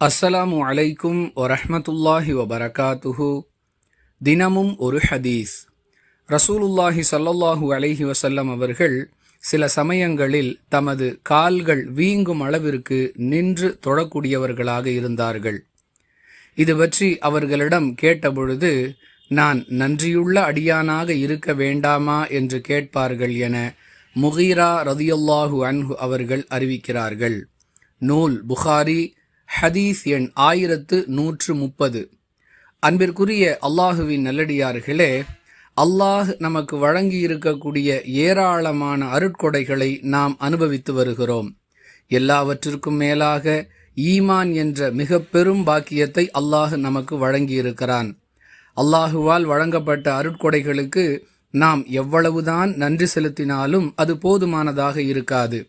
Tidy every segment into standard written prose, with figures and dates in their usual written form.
அஸ்ஸலாமு அலைக்கும் வரஹ்மத்துல்லாஹி வபரகாத்துஹு. தினமும் ஒரு ஹதீஸ். ரசூலுல்லாஹி ஸல்லல்லாஹு அலைஹி வஸல்லம் அவர்கள் சில சமயங்களில் தமது கால்கள் வீங்கும் அளவிற்கு நின்று தொழக்கூடியவர்களாக இருந்தார்கள். இது பற்றி அவர்களிடம் கேட்டபொழுது, நான் நன்றியுள்ள அடியானாக இருக்க வேண்டாமா என்று கேட்பார்கள் என முகீரா ரதியல்லாஹு அன்ஹு அவர்கள் அறிவிக்கிறார்கள். நூல் புகாரி, ஹதீஸ் எண் 1130. அன்பிற்குரிய அல்லாஹுவின் நல்லடியார்களே, அல்லாஹ் நமக்கு வழங்கி இருக்கக்கூடிய ஏராளமான அருட்கொடைகளை நாம் அனுபவித்து வருகிறோம். எல்லாவற்றிற்கும் மேலாக ஈமான் என்ற மிக பெரும் பாக்கியத்தை அல்லாஹ் நமக்கு வழங்கியிருக்கிறான். அல்லாஹுவால் வழங்கப்பட்ட அருட்கொடைகளுக்கு நாம் எவ்வளவுதான் நன்றி செலுத்தினாலும் அது போதுமானதாக இருக்காது.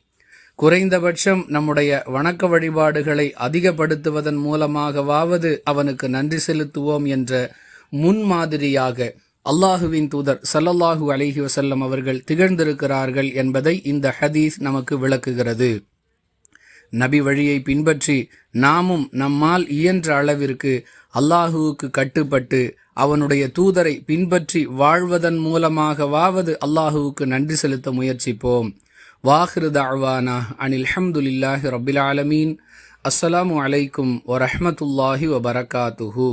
குறைந்தபட்சம் நம்முடைய வணக்க வழிபாடுகளை அதிகப்படுத்துவதன் மூலமாகவாவது அவனுக்கு நன்றி செலுத்துவோம் என்ற முன்மாதிரியாக அல்லாஹுவின் தூதர் ஸல்லல்லாஹு அலைஹி வஸல்லம் அவர்கள் திகழ்ந்திருக்கிறார்கள் என்பதை இந்த ஹதீஸ் நமக்கு விளக்குகிறது. நபி வழியை பின்பற்றி நாமும் நம்மால் இயன்ற அளவிற்கு அல்லாஹுவுக்கு கட்டுப்பட்டு அவனுடைய தூதரை பின்பற்றி வாழ்வதன் மூலமாகவாவது அல்லாஹுவுக்கு நன்றி செலுத்த முயற்சிப்போம். வாஹிரு தஅவானா அனில் ஹம்துலில்லாஹி ரப்பில் ஆலமீன். அஸ்ஸலாமு அலைக்கும் வரஹ்மத்துல்லாஹி வபரகாத்துஹு.